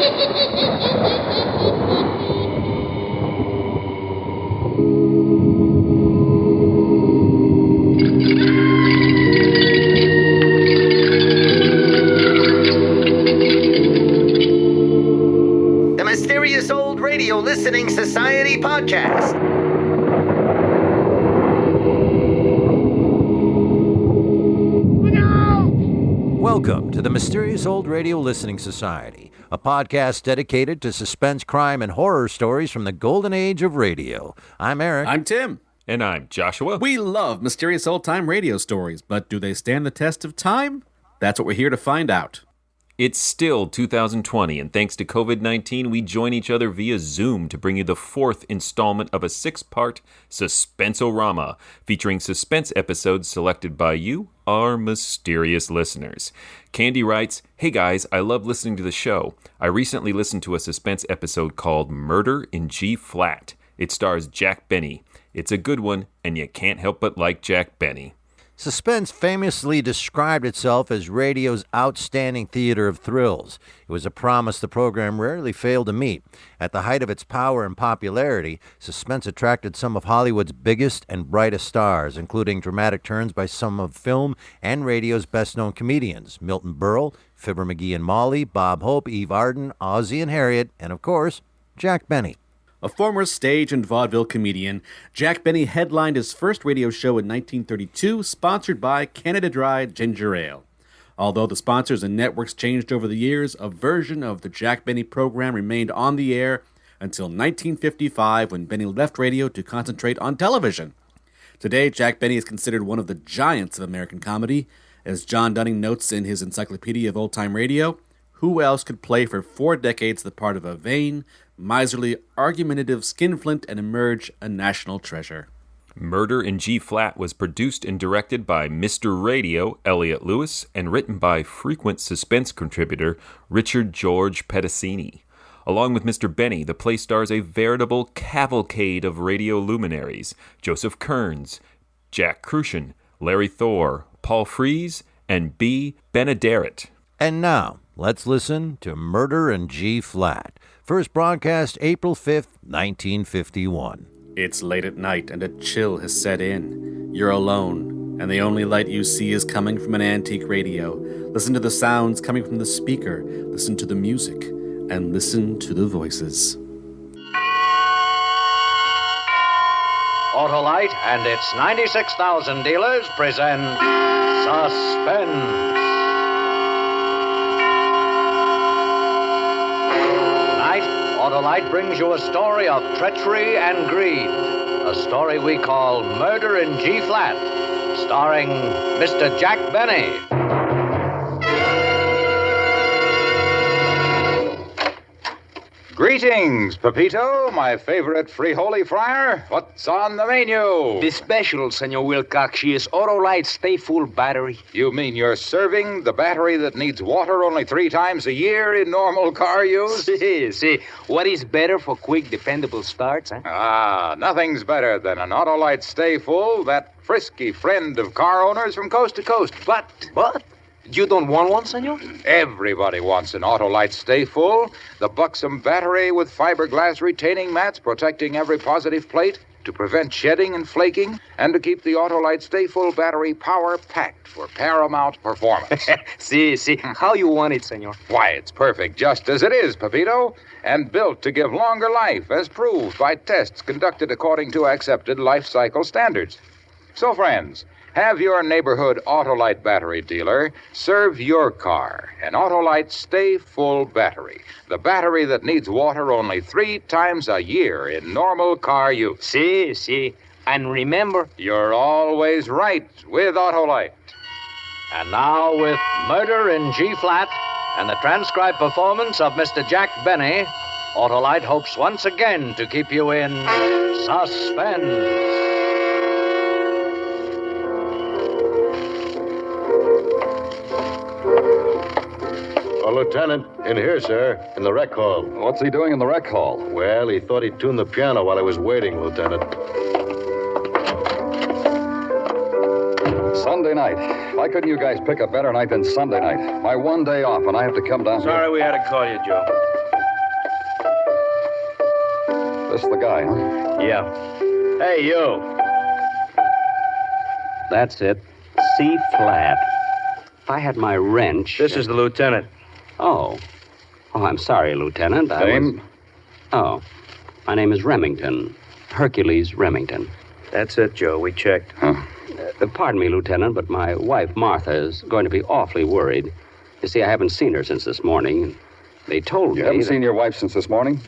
The Mysterious Old Radio Listening Society podcast. Welcome to the Mysterious Old Radio Listening Society, a podcast dedicated to suspense, crime, and horror stories from the golden age of radio. I'm Eric. I'm Tim. And I'm Joshua. We love mysterious old-time radio stories, but do they stand the test of time? That's what we're here to find out. It's still 2020, and thanks to COVID-19, we join each other via Zoom to bring you the fourth installment of a six-part Suspense-o-rama, featuring suspense episodes selected by you, our mysterious listeners. Candy writes, "Hey guys, I love listening to the show. I recently listened to a suspense episode called Murder in G-Flat. It stars Jack Benny. It's a good one, and you can't help but like Jack Benny." Suspense famously described itself as radio's outstanding theater of thrills. It was a promise the program rarely failed to meet. At the height of its power and popularity, Suspense attracted some of Hollywood's biggest and brightest stars, including dramatic turns by some of film and radio's best-known comedians, Milton Berle, Fibber McGee and Molly, Bob Hope, Eve Arden, Ozzie and Harriet, and of course, Jack Benny. A former stage and vaudeville comedian, Jack Benny headlined his first radio show in 1932, sponsored by Canada Dry Ginger Ale. Although the sponsors and networks changed over the years, a version of the Jack Benny program remained on the air until 1955, when Benny left radio to concentrate on television. Today, Jack Benny is considered one of the giants of American comedy. As John Dunning notes in his Encyclopedia of Old-Time Radio, who else could play for 4 decades the part of a vain, miserly, argumentative skinflint and emerge a national treasure? Murder in G-Flat was produced and directed by Mr. Radio, Elliot Lewis, and written by frequent suspense contributor Richard George Pedicini. Along with Mr. Benny, the play stars a veritable cavalcade of radio luminaries: Joseph Kearns, Jack Crucian, Larry Thor, Paul Frees, and B. Benaderet. And now, let's listen to Murder in G-Flat. First broadcast April 5th, 1951. It's late at night and a chill has set in. You're alone, and the only light you see is coming from an antique radio. Listen to the sounds coming from the speaker, listen to the music, and listen to the voices. Autolite and its 96,000 dealers present Suspense. Autolite brings you a story of treachery and greed. A story we call Murder in G-Flat, starring Mr. Jack Benny. Greetings, Pepito, my favorite free holy friar. What's on the menu? The special, Senor Wilcox, is Autolite Stay Full Battery. You mean you're serving the battery that needs water only 3 times a year in normal car use? See. What is better for quick, dependable starts, huh? Ah, nothing's better than an Autolite Stay Full, that frisky friend of car owners from coast to coast. But you don't want one, senor? everybody wants an Autolite Stay Full, the buxom battery with fiberglass retaining mats protecting every positive plate to prevent shedding and flaking, and to keep the Autolite Stay Full battery power-packed for paramount performance. See, how you want it, senor? Why, it's perfect just as it is, Pepito, and built to give longer life, as proved by tests conducted according to accepted life cycle standards. So, friends, have your neighborhood Autolite battery dealer serve your car an Autolite Stay Full battery, the battery that needs water only 3 times a year in normal car use. See. And remember, you're always right with Autolite. And now, with Murder in G-Flat and the transcribed performance of Mr. Jack Benny, Autolite hopes once again to keep you in suspense. Lieutenant, in here, sir, in the rec hall. What's he doing in the rec hall? Well, he thought he'd tune the piano while I was waiting, Lieutenant. Sunday night. Why couldn't you guys pick a better night than Sunday night? My one day off, and I have to come down Sorry here. we had to call you, Joe. This the guy, huh? Yeah. Hey, you. That's it. C flat. If I had my wrench... This is the lieutenant. Oh. Oh, I'm sorry, Lieutenant. Name? Oh. My name is Remington. Hercules Remington. That's it, Joe. We checked. Huh. Pardon me, Lieutenant, but my wife, Martha, is going to be awfully worried. You see, I haven't seen her since this morning. They told me... You haven't seen your wife since this morning?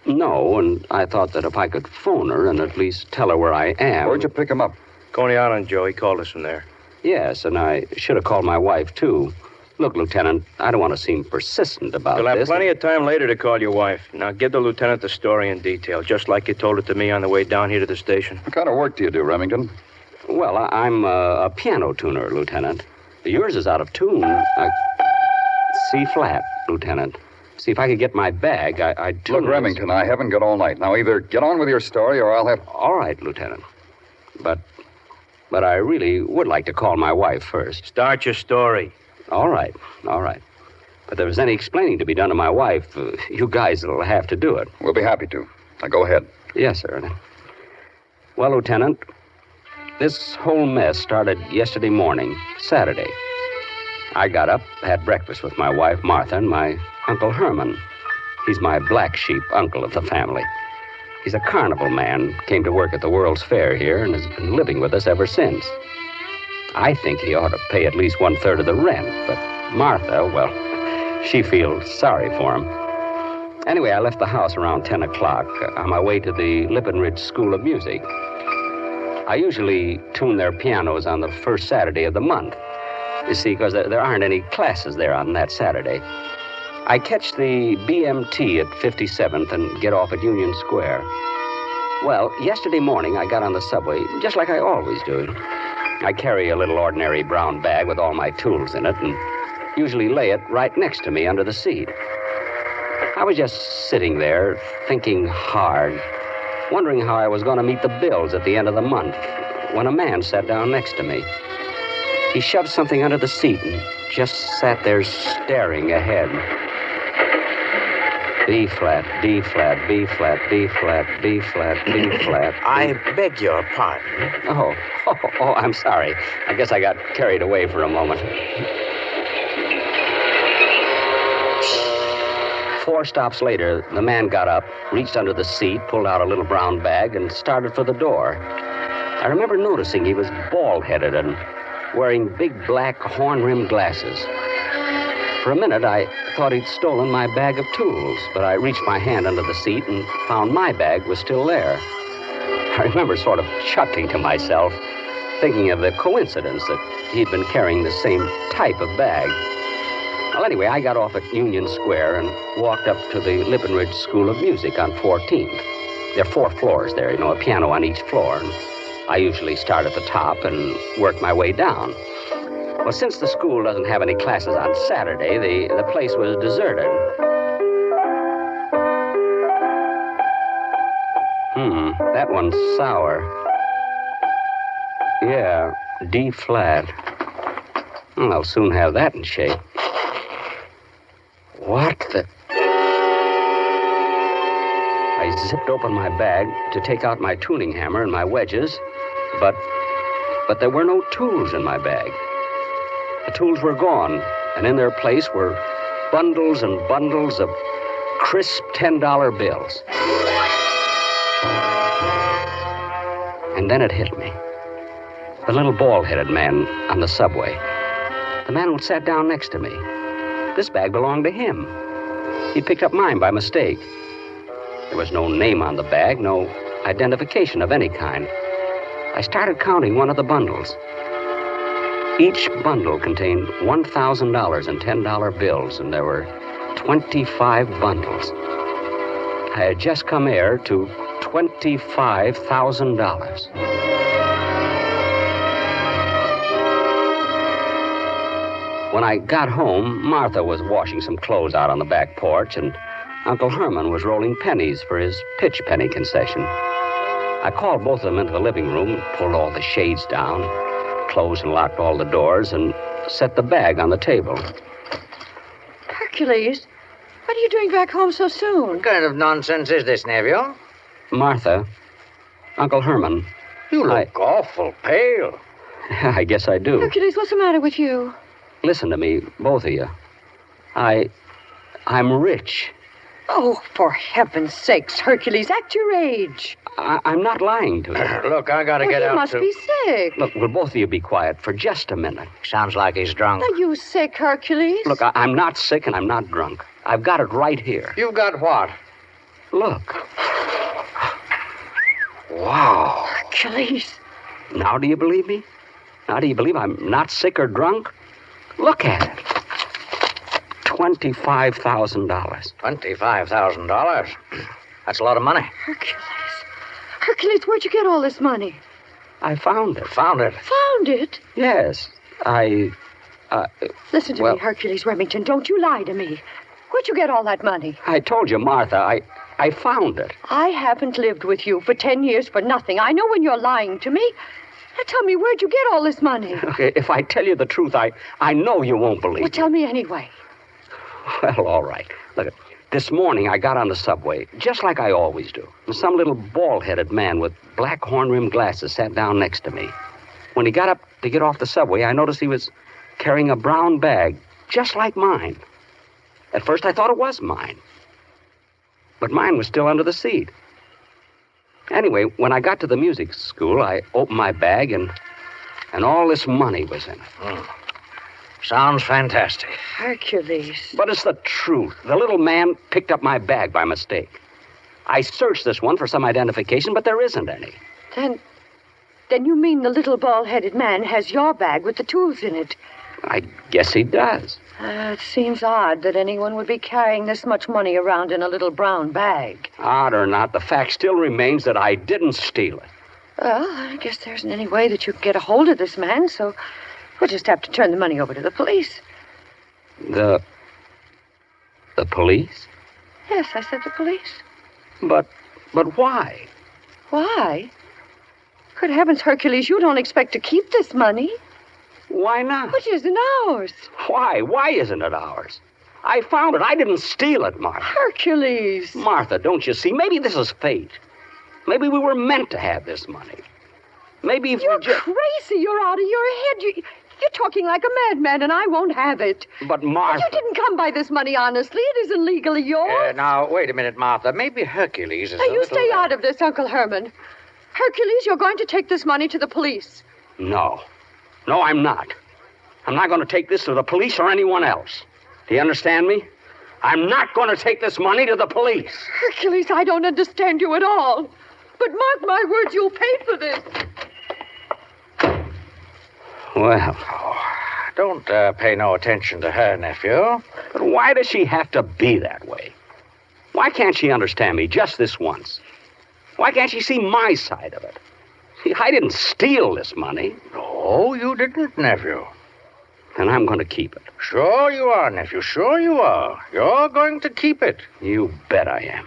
No, and I thought that if I could phone her and at least tell her where I am... Where'd you pick him up? Coney Island, Joe. He called us from there. Yes, and I should have called my wife, too. Look, Lieutenant, I don't want to seem persistent about You'll have this. plenty of time later to call your wife. Now, give the lieutenant the story in detail, just like you told it to me on the way down here to the station. What kind of work do you do, Remington? Well, I'm a piano tuner, Lieutenant. Yours is out of tune. C flat, Lieutenant. See, if I could get my bag, I'd tune Look, this. Remington, I haven't got all night. Now, either get on with your story or I'll have... All right, Lieutenant. But I really would like to call my wife first. Start your story. All right. But if there's any explaining to be done to my wife, you guys will have to do it. We'll be happy to. Now, go ahead. Yes, sir. Well, Lieutenant, this whole mess started yesterday morning, Saturday. I got up, had breakfast with my wife, Martha, and my Uncle Herman. He's my black sheep uncle of the family. He's a carnival man, came to work at the World's Fair here, and has been living with us ever since. I think he ought to pay at least 1/3 of the rent, but Martha, well, she feels sorry for him. Anyway, I left the house around 10 o'clock on my way to the Lippin Ridge School of Music. I usually tune their pianos on the first Saturday of the month. You see, because there aren't any classes there on that Saturday. I catch the BMT at 57th and get off at Union Square. Well, yesterday morning I got on the subway, just like I always do. I carry a little ordinary brown bag with all my tools in it and usually lay it right next to me under the seat. I was just sitting there, thinking hard, wondering how I was going to meet the bills at the end of the month, when a man sat down next to me. He shoved something under the seat and just sat there staring ahead. B flat, D flat, B flat, D flat, B flat, D flat. I beg your pardon. Oh, I'm sorry. I guess I got carried away for a moment. 4 stops later, the man got up, reached under the seat, pulled out a little brown bag, and started for the door. I remember noticing he was bald-headed and wearing big black horn-rimmed glasses. For a minute, I thought he'd stolen my bag of tools, but I reached my hand under the seat and found my bag was still there. I remember sort of chuckling to myself, thinking of the coincidence that he'd been carrying the same type of bag. Well, anyway, I got off at Union Square and walked up to the Lippin Ridge School of Music on 14th. There are 4 floors there, a piano on each floor. And I usually start at the top and work my way down. Well, since the school doesn't have any classes on Saturday, the place was deserted. That one's sour. Yeah, D flat. Well, I'll soon have that in shape. What the... I zipped open my bag to take out my tuning hammer and my wedges, but there were no tools in my bag. The tools were gone, and in their place were bundles and bundles of crisp $10 bills. And then it hit me. The little bald-headed man on the subway. The man who sat down next to me. This bag belonged to him. He picked up mine by mistake. There was no name on the bag, no identification of any kind. I started counting one of the bundles. Each bundle contained $1,000 in $10 bills, and there were 25 bundles. I had just come heir to $25,000. When I got home, Martha was washing some clothes out on the back porch, and Uncle Herman was rolling pennies for his pitch penny concession. I called both of them into the living room, pulled all the shades down, closed and locked all the doors, and set the bag on the table. Hercules, What are you doing back home so soon? What kind of nonsense is this, nephew? Martha, Uncle Herman. You look awful pale. I guess I do. Hercules, what's the matter with you? Listen to me, both of you. I'm rich. Oh, for heaven's sakes, Hercules, act your age. I'm not lying to you. Look, I gotta get out. You must be sick. Look, will both of you be quiet for just a minute? Sounds like he's drunk. Are you sick, Hercules? Look, I'm not sick and I'm not drunk. I've got it right here. You've got what? Look. Wow. Hercules. Now do you believe me? Now do you believe I'm not sick or drunk? Look at it. $25,000. $25,000? That's a lot of money. Hercules, where'd you get all this money? I found it. Found it? Found it? Yes. Listen to me, Hercules Remington. Don't you lie to me. Where'd you get all that money? I told you, Martha. I found it. I haven't lived with you for 10 years for nothing. I know when you're lying to me. Now tell me, where'd you get all this money? Okay, if I tell you the truth, I know you won't believe Well, tell me anyway. Well, all right. Look, this morning I got on the subway, just like I always do. And some little bald-headed man with black horn-rimmed glasses sat down next to me. When he got up to get off the subway, I noticed he was carrying a brown bag, just like mine. At first, I thought it was mine. But mine was still under the seat. Anyway, when I got to the music school, I opened my bag, and all this money was in it. Sounds fantastic. Hercules. But it's the truth. The little man picked up my bag by mistake. I searched this one for some identification, but there isn't any. Then you mean the little bald-headed man has your bag with the tools in it? I guess he does. It seems odd that anyone would be carrying this much money around in a little brown bag. Odd or not, the fact still remains that I didn't steal it. Well, I guess there isn't any way that you can get a hold of this man, so we'll just have to turn the money over to the police. The police? Yes, I said the police. But why? Why? Good heavens, Hercules, you don't expect to keep this money. Why not? Which isn't ours. Why? Why isn't it ours? I found it. I didn't steal it, Martha. Hercules. Martha, don't you see? Maybe this is fate. Maybe we were meant to have this money. Maybe if You're crazy. You're out of your head. You're talking like a madman, and I won't have it. But, Martha... You didn't come by this money honestly. It isn't legally yours. Now, wait a minute, Martha. Maybe Hercules is Now, you stay out of this, Uncle Herman. Hercules, you're going to take this money to the police. No. No, I'm not. I'm not going to take this to the police or anyone else. Do you understand me? I'm not going to take this money to the police. Hercules, I don't understand you at all. But mark my words, you'll pay for this. Well... Don't pay no attention to her, nephew. But why does she have to be that way? Why can't she understand me just this once? Why can't she see my side of it? See, I didn't steal this money. No, you didn't, nephew. And I'm going to keep it. Sure you are, nephew. Sure you are. You're going to keep it. You bet I am.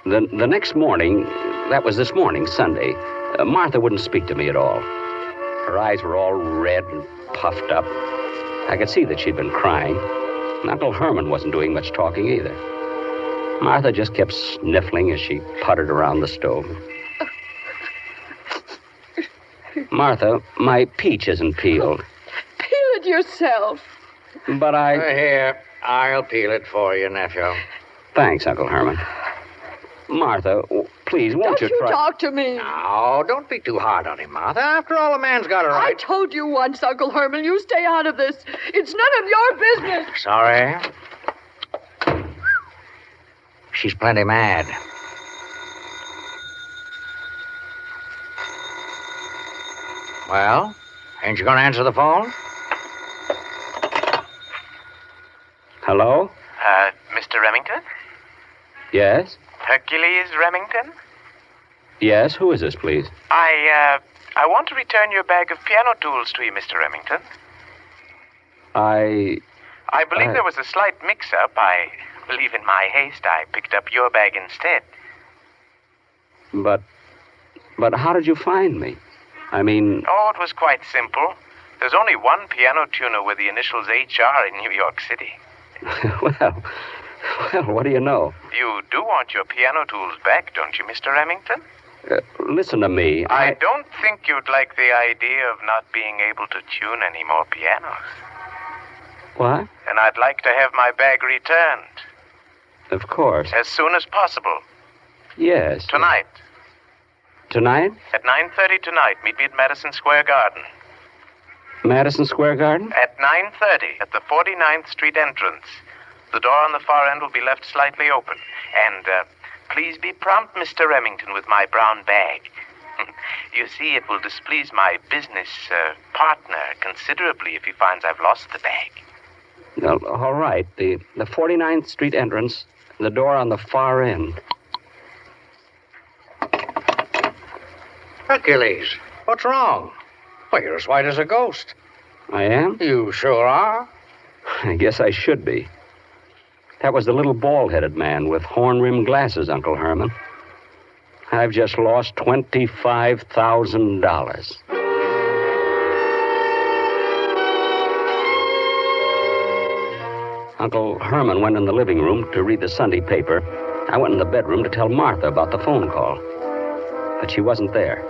The next morning, that was this morning, Sunday, Martha wouldn't speak to me at all. Her eyes were all red and puffed up. I could see that she'd been crying. And Uncle Herman wasn't doing much talking either. Martha just kept sniffling as she puttered around the stove. Martha, my peach isn't peeled. Peel it yourself. But I... Here, I'll peel it for you, nephew. Thanks, Uncle Herman. Martha, please, won't you Don't try... you talk to me. Now, don't be too hard on him, Martha. After all, a man's got a I right... told you once, Uncle Herman, you stay out of this. It's none of your business. Sorry. She's plenty mad. Well, ain't you going to answer the phone? Hello? Mr. Remington? Yes? Hercules Remington? Yes, who is this, please? I want to return your bag of piano tools to you, Mr. Remington. I believe there was a slight mix-up. I believe in my haste I picked up your bag instead. But how did you find me? I mean... Oh, it was quite simple. There's only one piano tuner with the initials HR in New York City. Well, what do you know? You do want your piano tools back, don't you, Mr. Remington? Listen to me. I don't think you'd like the idea of not being able to tune any more pianos. What? And I'd like to have my bag returned. Of course. As soon as possible. Yes. Tonight. Tonight? At 9:30 tonight. Meet me at Madison Square Garden. Madison Square Garden? At 9:30 at the 49th Street entrance. The door on the far end will be left slightly open. And, please be prompt, Mr. Remington, with my brown bag. You see, it will displease my business partner considerably if he finds I've lost the bag. No, all right. The 49th Street entrance, the door on the far end. Hercules, what's wrong? Well, you're as white as a ghost. I am? You sure are. I guess I should be. That was the little bald-headed man with horn-rimmed glasses, Uncle Herman. I've just lost $25,000. Uncle Herman went in the living room to read the Sunday paper. I went in the bedroom to tell Martha about the phone call. But she wasn't there.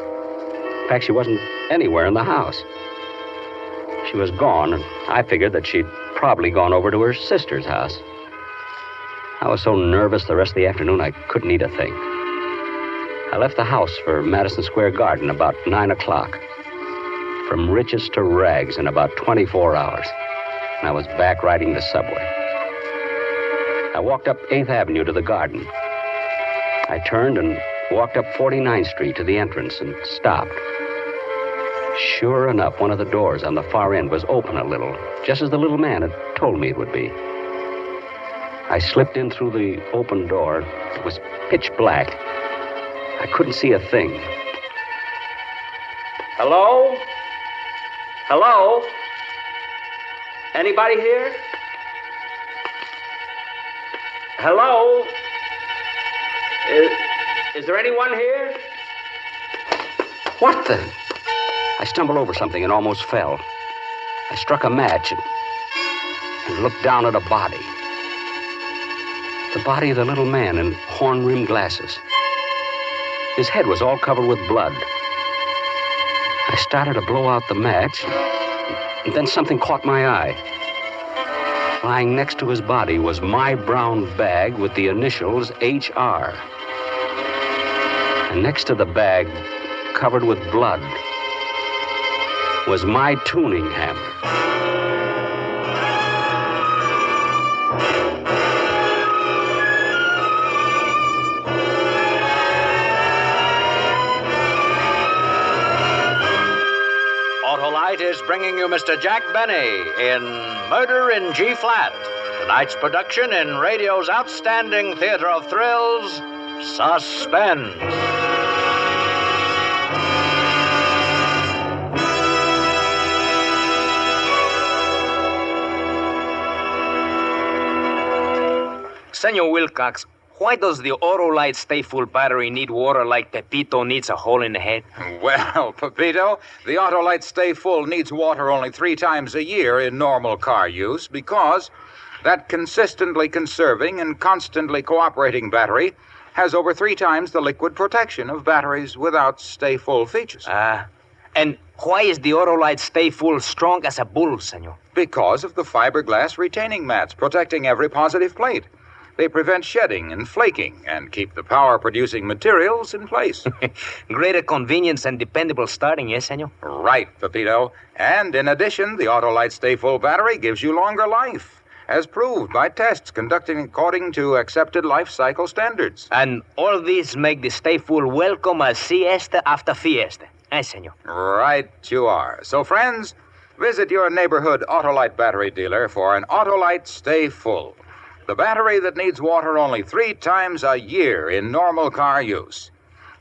In fact, she wasn't anywhere in the house. She was gone, and I figured that she'd probably gone over to her sister's house. I was so nervous the rest of the afternoon I couldn't eat a thing. I left the house for Madison Square Garden about 9 o'clock. From riches to rags in about 24 hours. And I was back riding the subway. I walked up 8th Avenue to the garden. I turned and walked up 49th Street to the entrance and stopped. Sure enough, one of the doors on the far end was open a little, just as the little man had told me it would be. I slipped in through the open door. It was pitch black. I couldn't see a thing. Hello? Hello? Anybody here? Hello? Is there anyone here? What the? I stumbled over something and almost fell. I struck a match and looked down at a body. The body of the little man in horn-rimmed glasses. His head was all covered with blood. I started to blow out the match, and then something caught my eye. Lying next to his body was my brown bag with the initials HR. And next to the bag, covered with blood, was my tuning hammer. Autolite is bringing you Mr. Jack Benny in Murder in G-Flat. Tonight's production in radio's outstanding theater of thrills, Suspense. Senor Wilcox, why does the Autolite Stay Full battery need water like Pepito needs a hole in the head? Well, Pepito, the Autolite Stay Full needs water only 3 times a year in normal car use because that consistently conserving and constantly cooperating battery has over 3 times the liquid protection of batteries without Stay Full features. And why is the Autolite Stay Full strong as a bull, senor? Because of the fiberglass retaining mats protecting every positive plate. They prevent shedding and flaking and keep the power-producing materials in place. Greater convenience and dependable starting, yes, senor? Right, Pepito. And in addition, the Autolite Stay Full battery gives you longer life, as proved by tests conducted according to accepted life cycle standards. And all these make the Stay Full welcome a siesta after fiesta. Eh, senor? Right you are. So, friends, visit your neighborhood Autolite battery dealer for an Autolite Stay Full. The battery that needs water only 3 times a year in normal car use.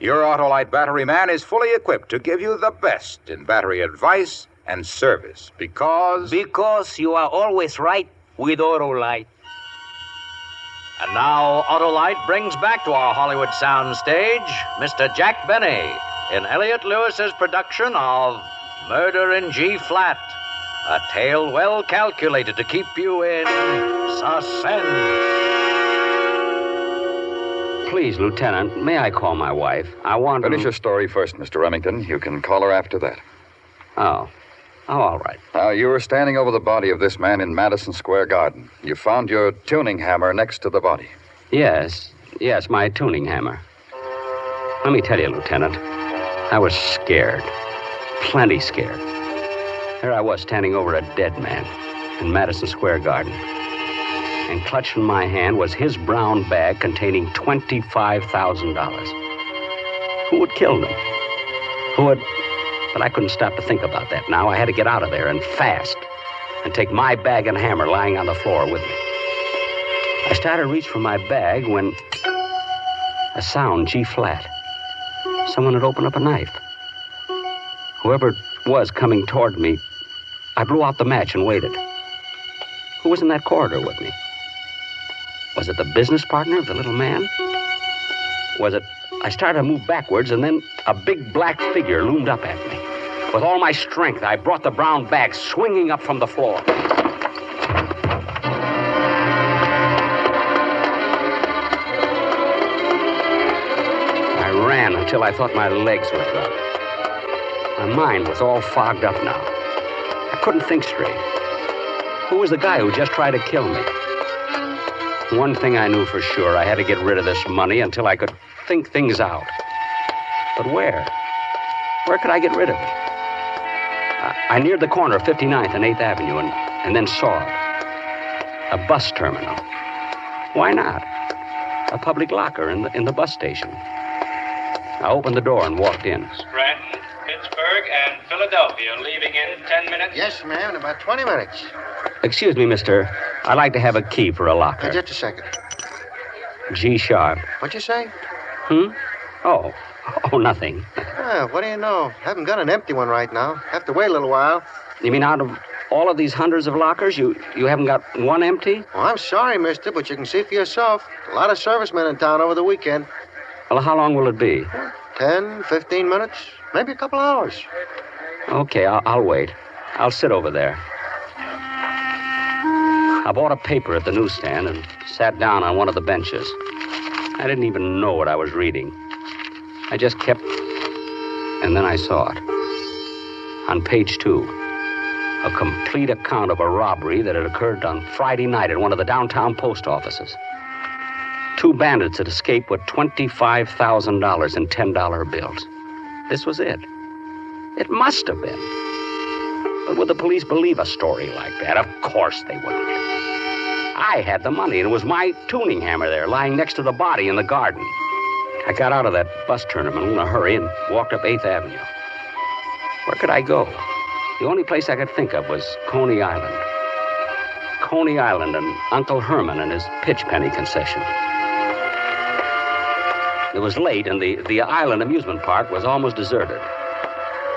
Your Autolite battery man is fully equipped to give you the best in battery advice and service because... Because you are always right with Autolite. And now, Autolite brings back to our Hollywood soundstage Mr. Jack Benny in Elliot Lewis's production of Murder in G-Flat. A tale well calculated to keep you in suspense. Please, Lieutenant, may I call my wife? I want to... Finish your story first, Mr. Remington. You can call her after that. Oh, all right. Now, you were standing over the body of this man in Madison Square Garden. You found your tuning hammer next to the body. Yes, my tuning hammer. Let me tell you, Lieutenant, I was scared. Plenty scared. There I was, standing over a dead man in Madison Square Garden. And clutched in my hand was his brown bag containing $25,000. Who had killed him? But I couldn't stop to think about that now. I had to get out of there, and fast, and take my bag and hammer lying on the floor with me. I started to reach for my bag when a sound, G-flat. Someone had opened up a knife. Whoever it was coming toward me, I blew out the match and waited. Who was in that corridor with me? Was it the business partner of the little man? Was it... I started to move backwards, and then a big black figure loomed up at me. With all my strength, I brought the brown bag swinging up from the floor. I ran until I thought my legs would drop. My mind was all fogged up now. I couldn't think straight. Who was the guy who just tried to kill me? One thing I knew for sure, I had to get rid of this money until I could think things out. But where? Where could I get rid of it? I neared the corner of 59th and 8th Avenue and then saw it. A bus terminal. Why not? A public locker in the bus station. I opened the door and walked in. Scranton, Pittsburgh, and Philadelphia leaving in 10 minutes? Yes, ma'am, in about 20 minutes. Excuse me, mister. I'd like to have a key for a locker. Just a second. G sharp. What'd you say? Oh, nothing. What do you know? Haven't got an empty one right now. Have to wait a little while. You mean out of all of these hundreds of lockers, you haven't got one empty? Well, I'm sorry, mister, but you can see for yourself. A lot of servicemen in town over the weekend. Well, how long will it be? 10, 15 minutes, maybe a couple hours. Okay, I'll wait. I'll sit over there. I bought a paper at the newsstand and sat down on one of the benches. I didn't even know what I was reading. I just kept... And then I saw it. On page 2, a complete account of a robbery that had occurred on Friday night at one of the downtown post offices. 2 bandits had escaped with $25,000 in $10 bills. This was it. It must have been. But would the police believe a story like that? Of course they wouldn't. I had the money, and it was my tuning hammer there, lying next to the body in the garden. I got out of that bus terminal in a hurry and walked up 8th Avenue. Where could I go? The only place I could think of was Coney Island. Coney Island and Uncle Herman and his pitch penny concession. It was late, and the island amusement park was almost deserted.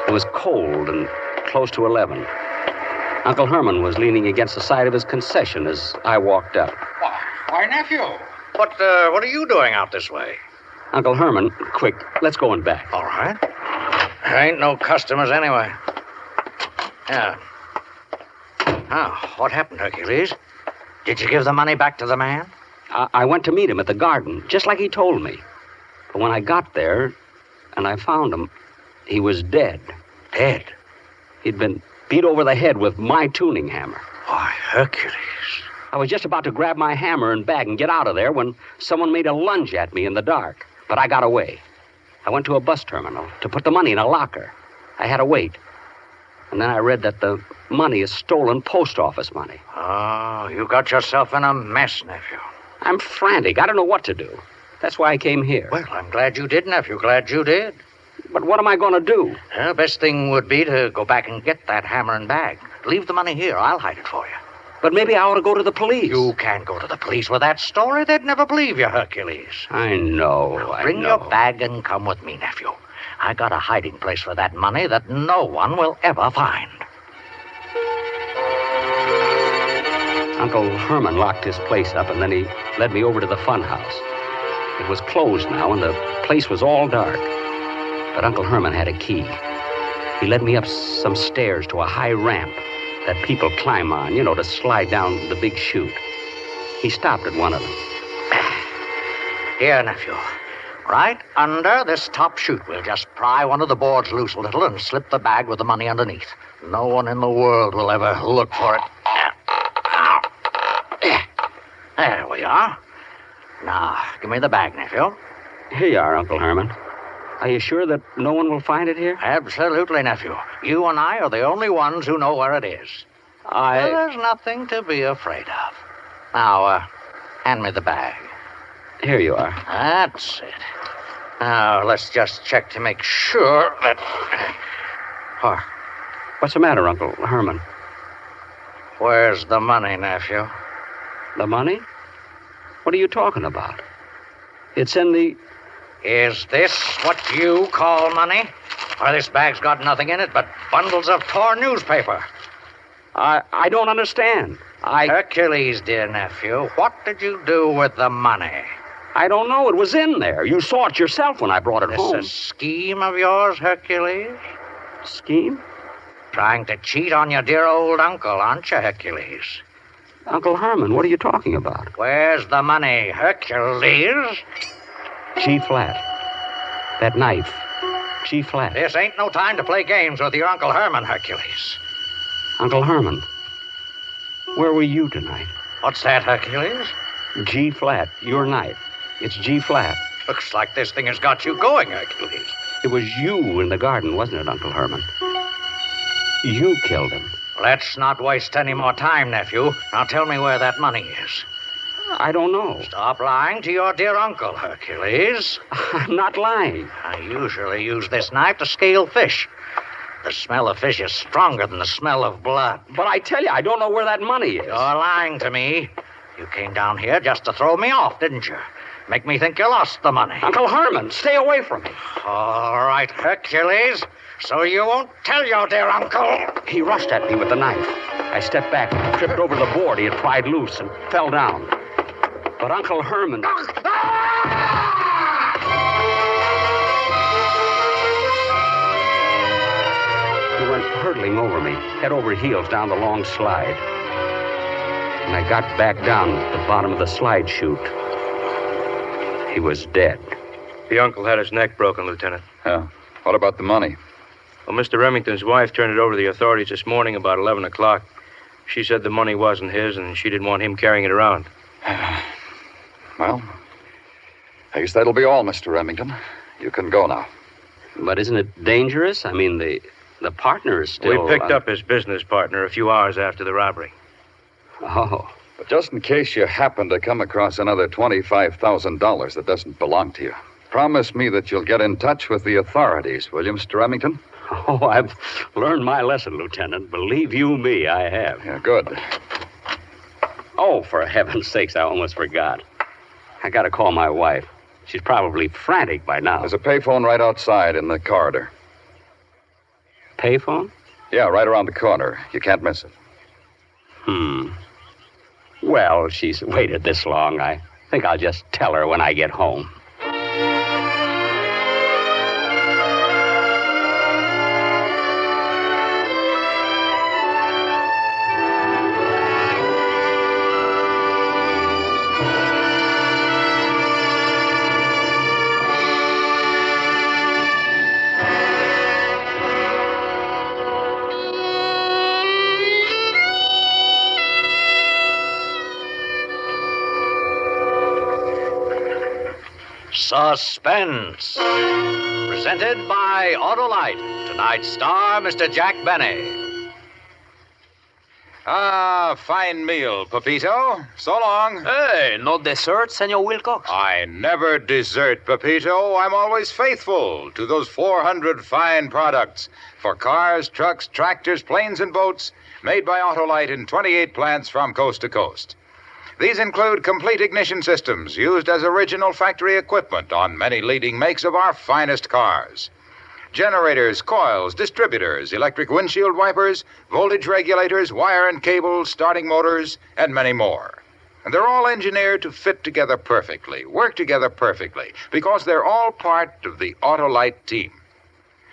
It was cold and close to 11. Uncle Herman was leaning against the side of his concession as I walked up. Why, nephew, what are you doing out this way? Uncle Herman, quick, let's go in back. All right. There ain't no customers anyway. Yeah. Now, what happened, Hercules? Did you give the money back to the man? I went to meet him at the garden, just like he told me. But when I got there and I found him, he was dead. Dead? He'd been beat over the head with my tuning hammer. Why, Hercules. I was just about to grab my hammer and bag and get out of there when someone made a lunge at me in the dark. But I got away. I went to a bus terminal to put the money in a locker. I had to wait. And then I read that the money is stolen post office money. Oh, you got yourself in a mess, nephew. I'm frantic. I don't know what to do. That's why I came here. Well, I'm glad you did, nephew. Glad you did. But what am I going to do? Well, best thing would be to go back and get that hammer and bag. Leave the money here. I'll hide it for you. But maybe I ought to go to the police. You can't go to the police with that story. They'd never believe you, Hercules. I know. Bring your bag and come with me, nephew. I got a hiding place for that money that no one will ever find. Uncle Herman locked his place up, and then he led me over to the fun house. It was closed now, and the place was all dark. But Uncle Herman had a key. He led me up some stairs to a high ramp that people climb on, to slide down the big chute. He stopped at one of them. Here, nephew. Right under this top chute, we'll just pry one of the boards loose a little and slip the bag with the money underneath. No one in the world will ever look for it. There we are. Now, give me the bag, nephew. Here you are, Uncle Herman. Are you sure that no one will find it here? Absolutely, nephew. You and I are the only ones who know where it is. Well, there's nothing to be afraid of. Now, hand me the bag. Here you are. That's it. Now, let's just check to make sure that... What's the matter, Uncle Herman? Where's the money, nephew? The money? What are you talking about? It's in the... Is this what you call money? Or this bag's got nothing in it but bundles of torn newspaper? I don't understand. Hercules, dear nephew, what did you do with the money? I don't know. It was in there. You saw it yourself when I brought it home. This a scheme of yours, Hercules? Scheme? Trying to cheat on your dear old uncle, aren't you, Hercules? Uncle Herman, what are you talking about? Where's the money, Hercules? G-flat. That knife. G-flat. This ain't no time to play games with your Uncle Herman, Hercules. Uncle Herman, where were you tonight? What's that, Hercules? G-flat. Your knife. It's G-flat. Looks like this thing has got you going, Hercules. It was you in the garden, wasn't it, Uncle Herman? You killed him. Let's not waste any more time, nephew. Now tell me where that money is. I don't know. Stop lying to your dear uncle, Hercules. I'm not lying. I usually use this knife to scale fish. The smell of fish is stronger than the smell of blood. But I tell you, I don't know where that money is. You're lying to me. You came down here just to throw me off, didn't you? Make me think you lost the money. Uncle Herman, stay away from me. All right, Hercules. So you won't tell your dear uncle. He rushed at me with the knife. I stepped back, tripped over the board he had pried loose, and fell down. But Uncle Herman... He went hurtling over me, head over heels down the long slide. When I got back down at the bottom of the slide chute, he was dead. The uncle had his neck broken, Lieutenant. Yeah. What about the money? Well, Mr. Remington's wife turned it over to the authorities this morning about 11 o'clock. She said the money wasn't his, and she didn't want him carrying it around. Well, I guess that'll be all, Mr. Remington. You can go now. But isn't it dangerous? I mean, the partner is still... We picked up his business partner a few hours after the robbery. Oh. But just in case you happen to come across another $25,000 that doesn't belong to you, promise me that you'll get in touch with the authorities, will you, Mr. Remington? Oh, I've learned my lesson, Lieutenant. Believe you me, I have. Yeah, good. Oh, for heaven's sakes, I almost forgot. I gotta call my wife. She's probably frantic by now. There's a payphone right outside in the corridor. Payphone? Yeah, right around the corner. You can't miss it. Well, she's waited this long. I think I'll just tell her when I get home. Suspense. Presented by Autolite. Tonight's star, Mr. Jack Benny. Ah, fine meal, Pepito. So long. Hey, no dessert, Senor Wilcox? I never desert, Pepito. I'm always faithful to those 400 fine products for cars, trucks, tractors, planes, and boats made by Autolite in 28 plants from coast to coast. These include complete ignition systems used as original factory equipment on many leading makes of our finest cars. Generators, coils, distributors, electric windshield wipers, voltage regulators, wire and cable, starting motors, and many more. And they're all engineered to fit together perfectly, work together perfectly, because they're all part of the Autolite team.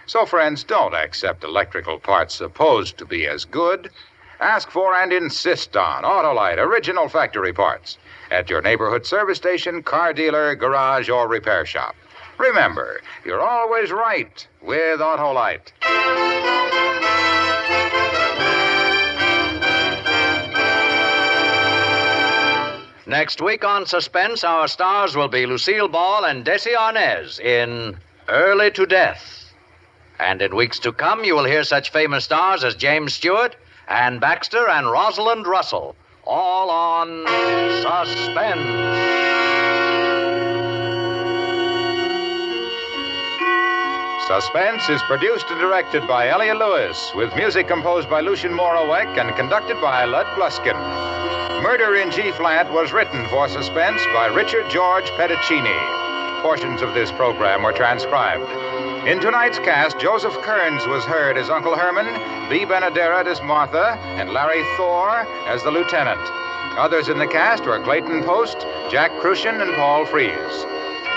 So, friends, don't accept electrical parts supposed to be as good. Ask for and insist on Autolite original factory parts at your neighborhood service station, car dealer, garage, or repair shop. Remember, you're always right with Autolite. Next week on Suspense, our stars will be Lucille Ball and Desi Arnaz in Early to Death. And in weeks to come, you will hear such famous stars as James Stewart, Ann Baxter, and Rosalind Russell, all on Suspense. Suspense is produced and directed by Elliot Lewis, with music composed by Lucien Moravec and conducted by Lud Gluskin. Murder in G-Flat was written for Suspense by Richard George Pedicini. Portions of this program were transcribed. In tonight's cast, Joseph Kearns was heard as Uncle Herman, Bea Benaderet as Martha, and Larry Thor as the lieutenant. Others in the cast were Clayton Post, Jack Crucian, and Paul Frees.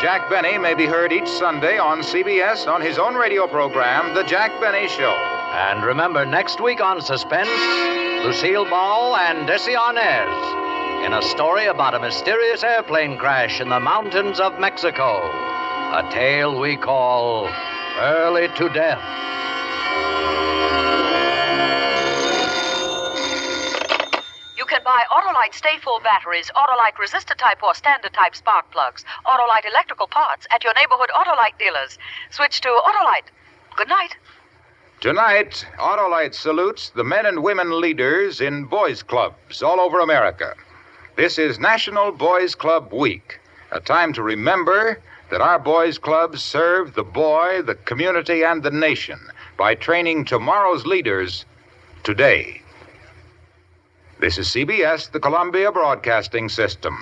Jack Benny may be heard each Sunday on CBS on his own radio program, The Jack Benny Show. And remember, next week on Suspense, Lucille Ball and Desi Arnaz in a story about a mysterious airplane crash in the mountains of Mexico. A tale we call Early to Death. You can buy Autolite Stay-Full batteries, Autolite resistor-type or standard-type spark plugs, Autolite electrical parts at your neighborhood Autolite dealers. Switch to Autolite. Good night. Tonight, Autolite salutes the men and women leaders in boys' clubs all over America. This is National Boys Club Week, a time to remember that our boys' clubs serve the boy, the community, and the nation by training tomorrow's leaders today. This is CBS, the Columbia Broadcasting System.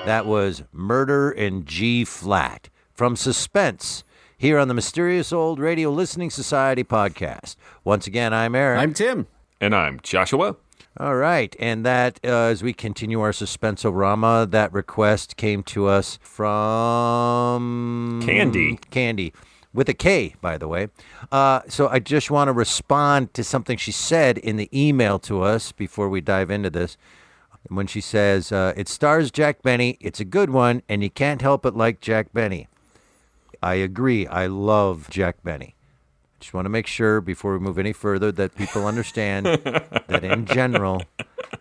That was Murder in G-Flat from Suspense here on the Mysterious Old Radio Listening Society podcast. Once again, I'm Eric. I'm Tim. And I'm Joshua. All right, and that, as we continue our Suspense-o-rama, that request came to us from... Candy, with a K, by the way. So I just want to respond to something she said in the email to us before we dive into this. When she says, it stars Jack Benny, it's a good one, and you can't help but like Jack Benny. I agree. I love Jack Benny. Just want to make sure before we move any further that people understand that in general,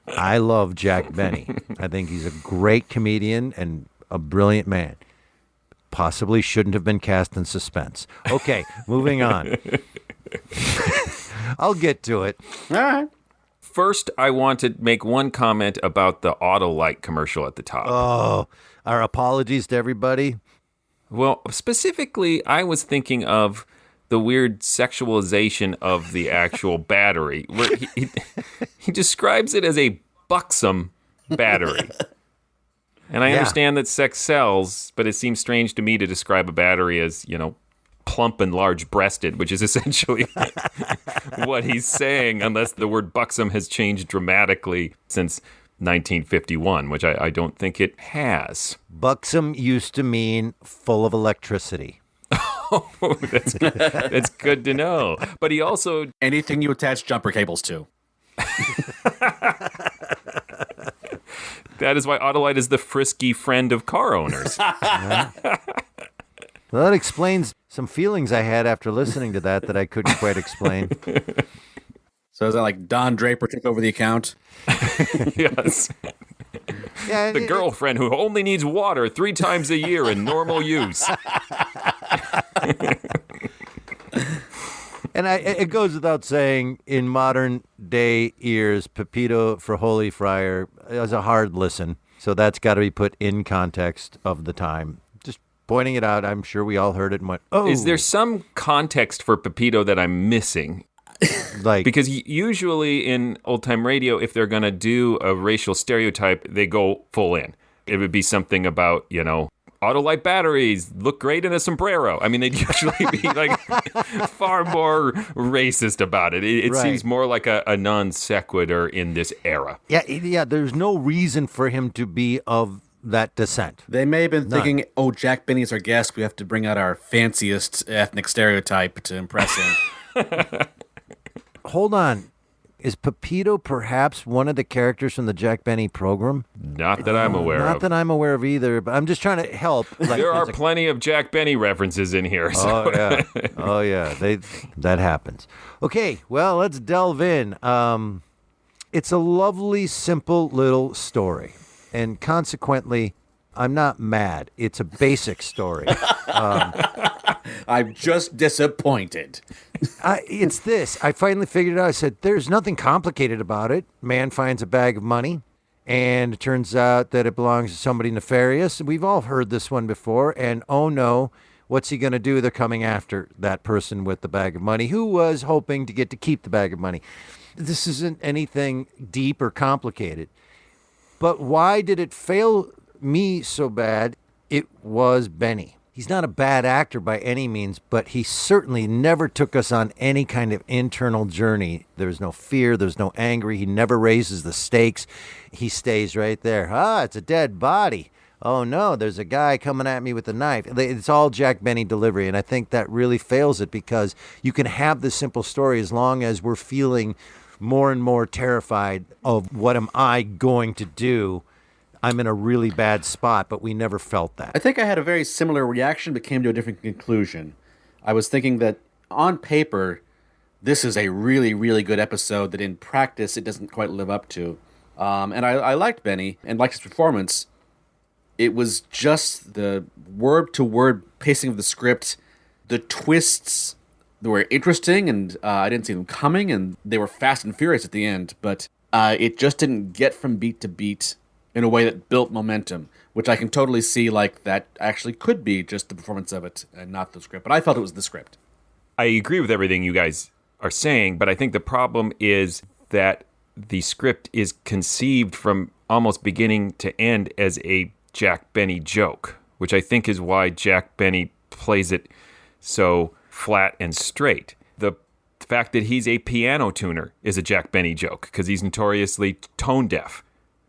I love Jack Benny. I think he's a great comedian and a brilliant man. Possibly shouldn't have been cast in Suspense. Okay, moving on. I'll get to it. All right. First, I want to make one comment about the Autolite commercial at the top. Oh, our apologies to everybody. Well, specifically, I was thinking of the weird sexualization of the actual battery, where he describes it as a buxom battery. And I understand that sex sells, but it seems strange to me to describe a battery as, plump and large-breasted, which is essentially what he's saying, unless the word buxom has changed dramatically since 1951, which I don't think it has. Buxom used to mean full of electricity. Oh, that's good to know. But he also... Anything you attach jumper cables to. That is why Autolite is the frisky friend of car owners. Yeah. Well, that explains some feelings I had after listening to that I couldn't quite explain. So is that like Don Draper took over the account? Yes. Yeah, the girlfriend who only needs water 3 times a year in normal use. And it goes without saying, in modern day ears, Pepito for Holy Friar is a hard listen. So that's got to be put in context of the time. Just pointing it out, I'm sure we all heard it and went, oh. Is there some context for Pepito that I'm missing? Because usually in old-time radio, if they're going to do a racial stereotype, they go full in. It would be something about, Autolite batteries look great in a sombrero. I mean, they'd usually be far more racist about it. It Right. seems more like a non sequitur in this era. Yeah, there's no reason for him to be of that descent. They may have been thinking, oh, Jack Benny's our guest. We have to bring out our fanciest ethnic stereotype to impress him. Hold on. Is Pepito perhaps one of the characters from the Jack Benny program? Not that I'm aware of. Not that I'm aware of either, but I'm just trying to help. There are plenty of Jack Benny references in here. So. Oh, yeah. Oh, yeah. That happens. Okay, well, let's delve in. It's a lovely, simple little story. And consequently, I'm not mad. It's a basic story. I'm just disappointed. It's this. I finally figured it out. I said, there's nothing complicated about it. Man finds a bag of money, and it turns out that it belongs to somebody nefarious. We've all heard this one before. And oh no, what's he going to do? They're coming after that person with the bag of money who was hoping to get to keep the bag of money. This isn't anything deep or complicated. But why did it fail me so bad? It was Benny. He's not a bad actor by any means, but he certainly never took us on any kind of internal journey. There's no fear. There's no anger. He never raises the stakes. He stays right there. It's a dead body. Oh, no, there's a guy coming at me with a knife. It's all Jack Benny delivery, and I think that really fails it because you can have this simple story as long as we're feeling more and more terrified of what am I going to do. I'm in a really bad spot, but we never felt that. I think I had a very similar reaction, but came to a different conclusion. I was thinking that on paper, this is a really, really good episode that in practice it doesn't quite live up to. And I liked Benny and liked his performance. It was just the word-to-word pacing of the script. The twists were interesting, and I didn't see them coming, and they were fast and furious at the end. But it just didn't get from beat to beat in a way that built momentum, which I can totally see like that actually could be just the performance of it and not the script. But I felt it was the script. I agree with everything you guys are saying, but I think the problem is that the script is conceived from almost beginning to end as a Jack Benny joke, which I think is why Jack Benny plays it so flat and straight. The fact that he's a piano tuner is a Jack Benny joke because he's notoriously tone deaf.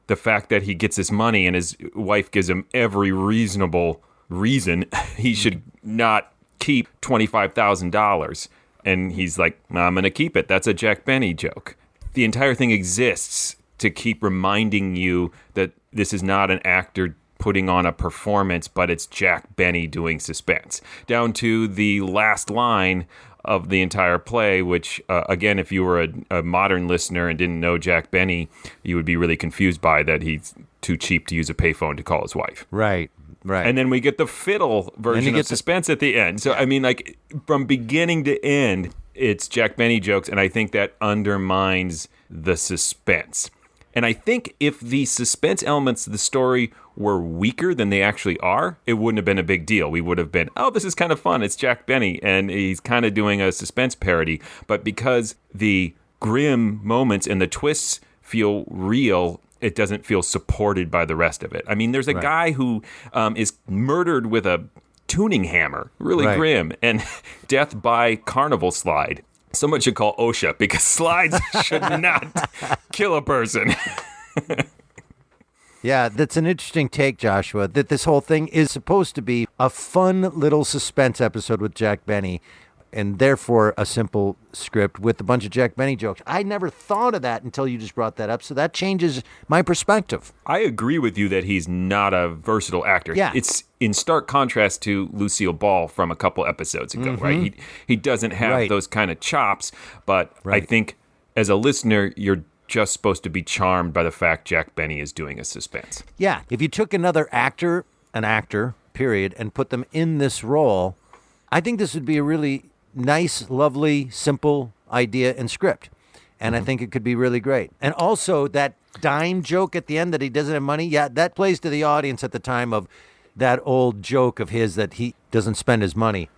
The fact that he gets his money and his wife gives him every reasonable reason he should not keep $25,000. And he's like, I'm going to keep it. That's a Jack Benny joke. The entire thing exists to keep reminding you that this is not an actor putting on a performance, but it's Jack Benny doing suspense. Down to the last line of the entire play, which, again, if you were a modern listener and didn't know Jack Benny, you would be really confused by that he's too cheap to use a payphone to call his wife. Right. And then we get the fiddle version of suspense at the end. So, I mean, like, from beginning to end, it's Jack Benny jokes, and I think that undermines the suspense. And I think if the suspense elements of the story were weaker than they actually are, it wouldn't have been a big deal. We would have been, oh, this is kind of fun. It's Jack Benny, and he's kind of doing a suspense parody. But because the grim moments and the twists feel real, it doesn't feel supported by the rest of it. I mean, there's a guy who is murdered with a tuning hammer, really grim, and death by carnival slide. Someone should call OSHA because slides should not kill a person. Yeah, that's an interesting take, Joshua, that this whole thing is supposed to be a fun little suspense episode with Jack Benny, and therefore a simple script with a bunch of Jack Benny jokes. I never thought of that until you just brought that up, so that changes my perspective. I agree with you that he's not a versatile actor. Yeah. It's in stark contrast to Lucille Ball from a couple episodes ago, right? He doesn't have those kind of chops, but I think as a listener, you're just supposed to be charmed by the fact Jack Benny is doing a suspense. Yeah, if you took another actor, period, and put them in this role, I think this would be a really nice, lovely, simple idea and script. And I think it could be really great. And also that dime joke at the end that he doesn't have money, that plays to the audience at the time of that old joke of his that he doesn't spend his money.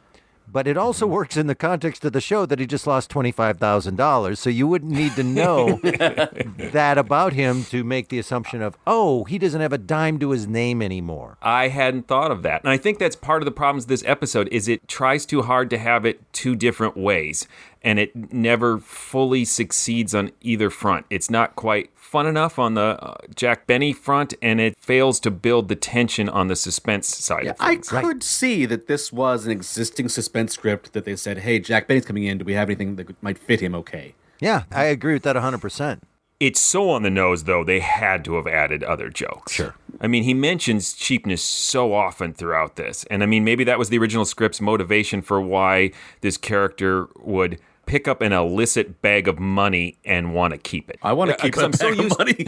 But it also works in the context of the show that he just lost $25,000. So you wouldn't need to know that about him to make the assumption of, oh, he doesn't have a dime to his name anymore. I hadn't thought of that. And I think that's part of the problems of this episode is it tries too hard to have it two different ways. and it never fully succeeds on either front. It's not quite fun enough on the Jack Benny front, and it fails to build the tension on the suspense side of I things. could see that this was an existing suspense script that they said, hey, Jack Benny's coming in. Do we have anything that might fit him okay? Yeah, I agree with that 100%. It's so on the nose, though, they had to have added other jokes. Sure. I mean, he mentions cheapness so often throughout this. And I mean, maybe that was the original script's motivation for why this character would pick up an illicit bag of money and want to keep it. I want to keep that bag of money.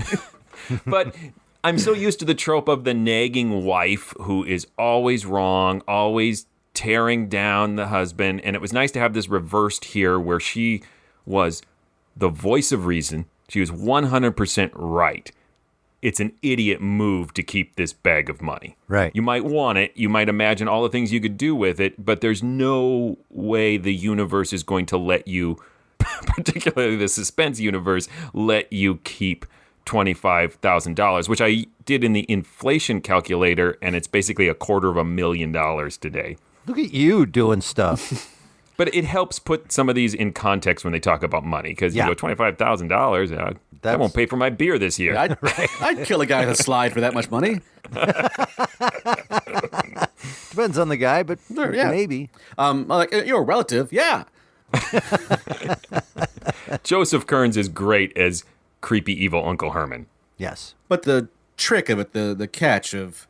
But I'm so used to the trope of the nagging wife who is always wrong, always tearing down the husband. And it was nice to have this reversed here where she was the voice of reason. She was 100% right. It's an idiot move to keep this bag of money. Right. You might want it. You might imagine all the things you could do with it, but there's no way the universe is going to let you, particularly the suspense universe, let you keep $25,000, which I did in the inflation calculator, and it's basically $250,000 today. Look at you doing stuff. But it helps put some of these in context when they talk about money, because you go $25,000. That won't pay for my beer this year. I'd kill a guy with a slide for that much money. Depends on the guy, but maybe. Like you're a relative, yeah. Joseph Kearns is great as creepy evil Uncle Herman. Yes, but the trick of it, the catch of.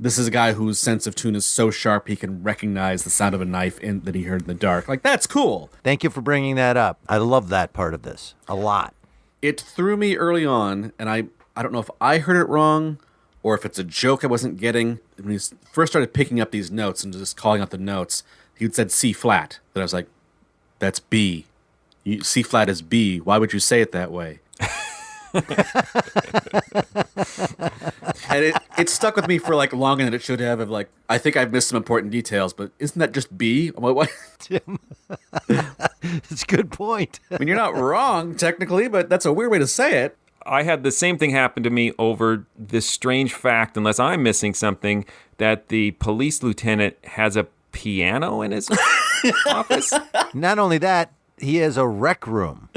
This is a guy whose sense of tune is so sharp he can recognize the sound of a knife that he heard in the dark. Like, that's cool. Thank you for bringing that up. I love that part of this a lot. It threw me early on, and I don't know if I heard it wrong or if it's a joke I wasn't getting. When he first started picking up these notes and just calling out the notes, he said C flat. That I was like, that's B. C flat is B. Why would you say it that way? And it stuck with me for like longer than it should have. Of like, I think I've missed some important details, but isn't that just B? I'm like, what? Tim, it's a good point. I mean, you're not wrong technically, but that's a weird way to say it. I had the same thing happen to me over this strange fact, unless I'm missing something, that the police lieutenant has a piano in his office. Not only that, he has a rec room.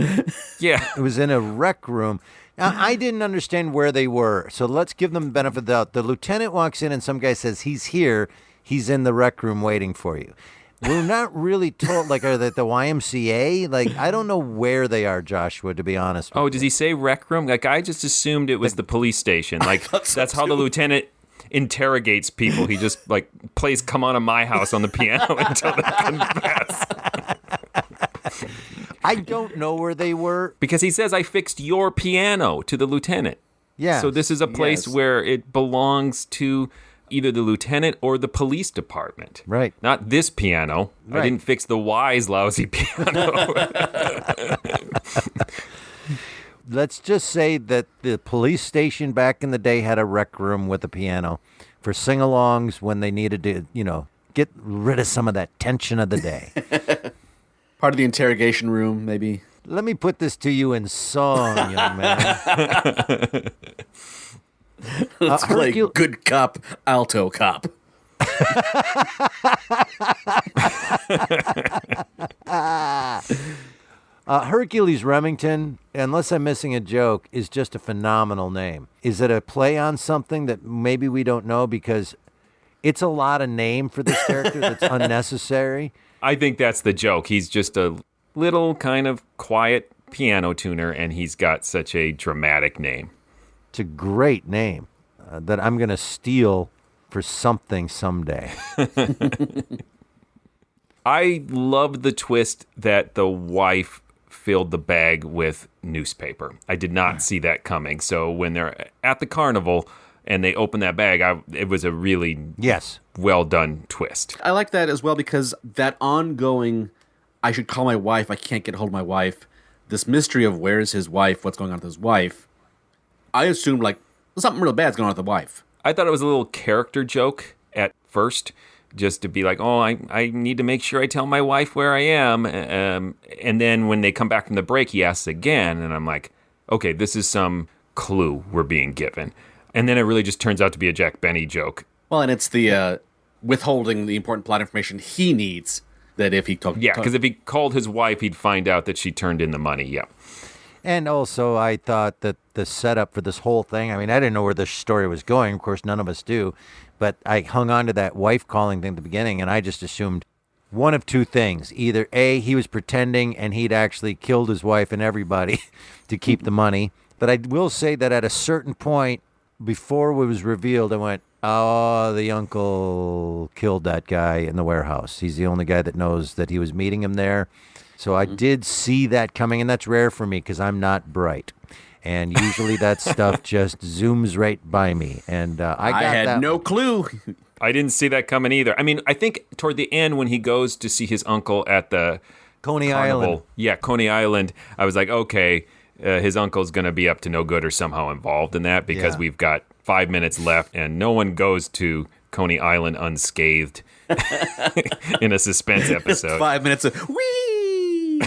Yeah. It was in a rec room. Now, I didn't understand where they were, so let's give them the benefit of the doubt. The lieutenant walks in and some guy says, he's here. He's in the rec room waiting for you. We're not really told, like, are they at the YMCA? Like, I don't know where they are, Joshua, to be honest. Oh, does he say rec room? Like, I just assumed it was the police station. Like, that's how the lieutenant interrogates people. He just, like, plays Come On to My House on the piano until they confess. I don't know where they were. Because he says, I fixed your piano to the lieutenant. Yeah. So this is a place where it belongs to either the lieutenant or the police department. Right. Not this piano. Right. I didn't fix the Y's lousy piano. Let's just say that the police station back in the day had a rec room with a piano for sing-alongs when they needed to, get rid of some of that tension of the day. Part of the interrogation room, maybe. Let me put this to you in song, young man. Let's play good cop, alto cop. Hercules Remington, unless I'm missing a joke, is just a phenomenal name. Is it a play on something that maybe we don't know? Because it's a lot of name for this character that's unnecessary. I think that's the joke. He's just a little kind of quiet piano tuner, and he's got such a dramatic name. It's a great name that I'm going to steal for something someday. I loved the twist that the wife filled the bag with newspaper. I did not see that coming. So when they're at the carnival and they open that bag, it was a really well done twist. I like that as well because that ongoing, I should call my wife, I can't get a hold of my wife, this mystery of where's his wife, what's going on with his wife, I assumed like something real bad's going on with the wife. I thought it was a little character joke at first, just to be like, oh, I need to make sure I tell my wife where I am. And then when they come back from the break, he asks again, and I'm like, okay, this is some clue we're being given. And then it really just turns out to be a Jack Benny joke. Well, and it's the withholding the important plot information he needs That if he talked... Yeah, because if he called his wife, he'd find out that she turned in the money, yeah. And also, I thought that the setup for this whole thing, I mean, I didn't know where this story was going. Of course, none of us do. But I hung on to that wife calling thing at the beginning, and I just assumed one of two things. Either A, he was pretending and he'd actually killed his wife and everybody to keep the money. But I will say that at a certain point, before it was revealed, I went, oh, the uncle killed that guy in the warehouse. He's the only guy that knows that he was meeting him there. So I did see that coming, and that's rare for me because I'm not bright. And usually that stuff just zooms right by me. And I had no clue. I didn't see that coming either. I mean, I think toward the end when he goes to see his uncle at the Coney Carnival, Island. Yeah, Coney Island. I was like, okay, his uncle's going to be up to no good or somehow involved in that because we've got 5 minutes left and no one goes to Coney Island unscathed in a suspense episode. 5 minutes of whee!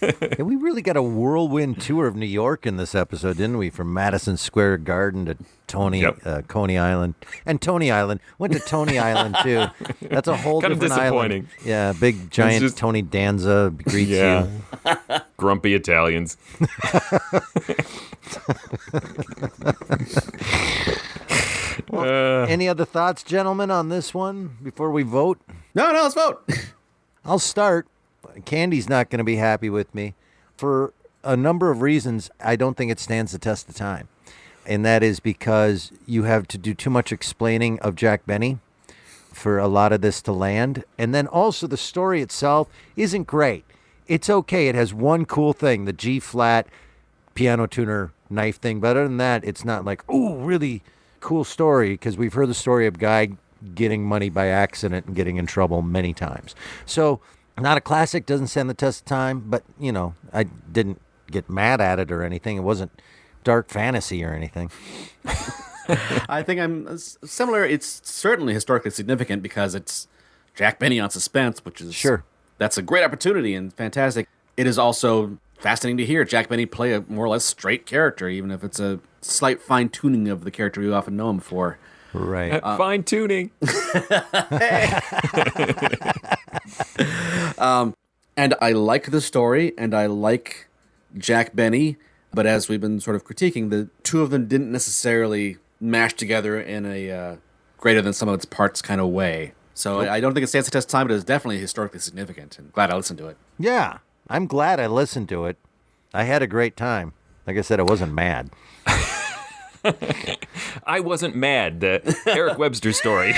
Yeah, we really got a whirlwind tour of New York in this episode, didn't we? From Madison Square Garden to Coney Island. And Tony Island. Went to Tony Island, too. That's a whole kind different of disappointing. island. Yeah, big, giant Tony Danza greets you. Grumpy Italians. Well, any other thoughts, gentlemen, on this one before we vote? No, let's vote. I'll start. Candy's not going to be happy with me. For a number of reasons, I don't think it stands the test of time. And that is because you have to do too much explaining of Jack Benny for a lot of this to land. And then also the story itself isn't great. It's okay. It has one cool thing, the G-flat piano tuner knife thing. But other than that, it's not like, ooh, really cool story, because we've heard the story of a guy getting money by accident and getting in trouble many times. So not a classic, doesn't stand the test of time, but, you know, I didn't get mad at it or anything. It wasn't dark fantasy or anything. I think I'm similar. It's certainly historically significant because it's Jack Benny on Suspense, which is... Sure. That's a great opportunity and fantastic. It is also fascinating to hear Jack Benny play a more or less straight character, even if it's a slight fine-tuning of the character we often know him for. Right. Fine-tuning. And I like the story, and I like Jack Benny, but as we've been sort of critiquing, the two of them didn't necessarily mash together in a greater than some of its parts kind of way. So I don't think it stands the test of time, but it's definitely historically significant, and glad I listened to it. Yeah, I'm glad I listened to it. I had a great time. Like I said, I wasn't mad. I wasn't mad. The Eric Webster story.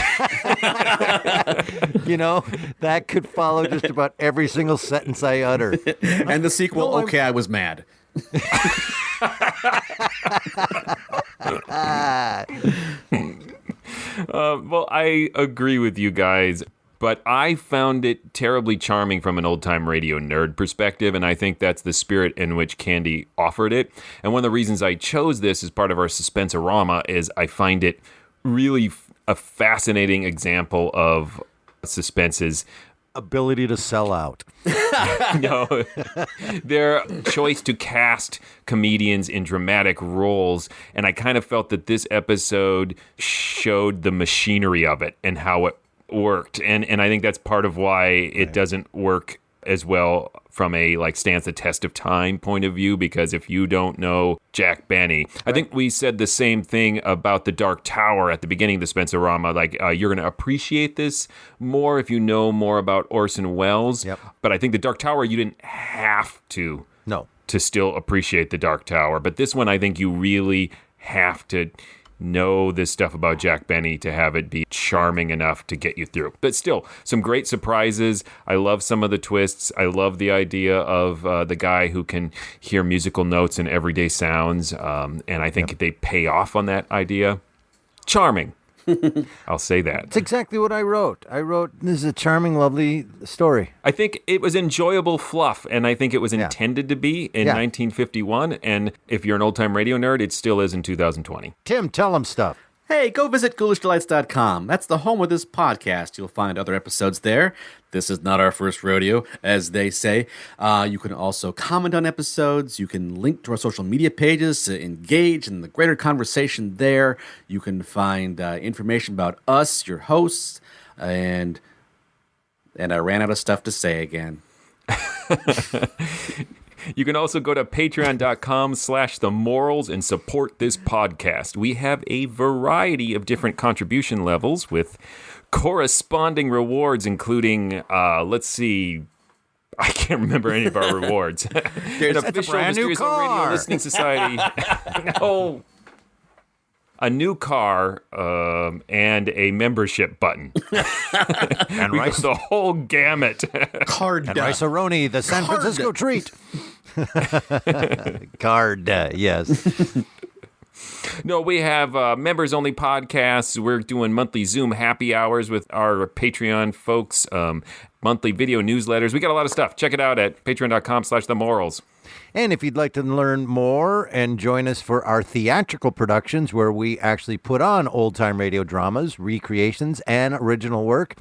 You know, that could follow just about every single sentence I utter. And the sequel, okay, I was mad. Well, I agree with you guys, but I found it terribly charming from an old-time radio nerd perspective, and I think that's the spirit in which Candy offered it. And one of the reasons I chose this as part of our Suspense-o-rama is I find it really a fascinating example of Suspense's ability to sell out. No, their choice to cast comedians in dramatic roles, and I kind of felt that this episode showed the machinery of it and how it worked, and I think that's part of why it doesn't work as well from a stands the test of time point of view, because if you don't know Jack Benny, I think we said the same thing about the Dark Tower at the beginning of the Suspense-o-rama, you're going to appreciate this more if you know more about Orson Welles. Yep. But I think the Dark Tower, you didn't have to still appreciate the Dark Tower, but this one I think you really have to know this stuff about Jack Benny to have it be charming enough to get you through. But still, some great surprises. I love some of the twists. I love the idea of the guy who can hear musical notes and everyday sounds, and I think they pay off on that idea. Charming. I'll say that. It's exactly what I wrote. This is a charming, lovely story. I think it was enjoyable fluff, and I think it was intended to be in 1951, and if you're an old-time radio nerd, it still is in 2020. Tim, tell them stuff. Hey, go visit GhoulishDelights.com. That's the home of this podcast. You'll find other episodes there. This is not our first rodeo, as they say. You can also comment on episodes. You can link to our social media pages to engage in the greater conversation there. You can find information about us, your hosts, and And I ran out of stuff to say again. You can also go to patreon.com/themorals and support this podcast. We have a variety of different contribution levels with corresponding rewards, including, let's see, I can't remember any of our rewards. There's An official Mysterious Old Radio Listening Society. No. A new car and a membership button. And we rice, go the whole gamut. Card. and Rice-A-Roni, the San Francisco treat. Card, yes. No, we have members-only podcasts. We're doing monthly Zoom happy hours with our Patreon folks, monthly video newsletters. We got a lot of stuff. Check it out at patreon.com/themorals. And if you'd like to learn more and join us for our theatrical productions where we actually put on old-time radio dramas, recreations, and original work,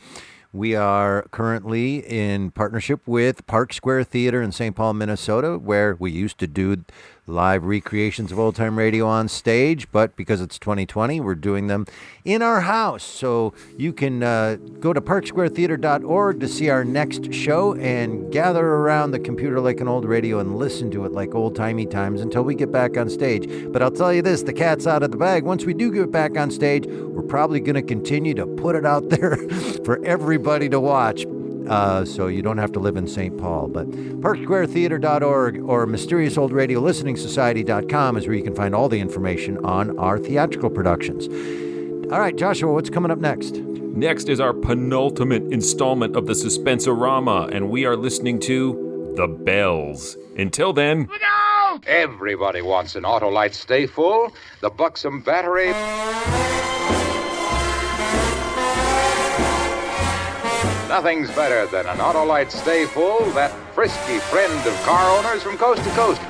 we are currently in partnership with Park Square Theater in St. Paul, Minnesota, where we used to do live recreations of old-time radio on stage, but because it's 2020, we're doing them in our house. So you can go to parksquaretheater.org to see our next show and gather around the computer like an old radio and listen to it like old-timey times until we get back on stage. But I'll tell you this, the cat's out of the bag. Once we do get back on stage, we're probably going to continue to put it out there for everybody to watch. So you don't have to live in St. Paul. But parksquaretheater.org or mysteriousOldRadioListeningSociety.com is where you can find all the information on our theatrical productions. All right, Joshua, what's coming up next? Next is our penultimate installment of the Suspense-o-rama, and we are listening to The Bells. Until then... Look out! Everybody wants an Autolite Stay Full, the buxom battery... Nothing's better than an Autolite Stay Full, that frisky friend of car owners from coast to coast.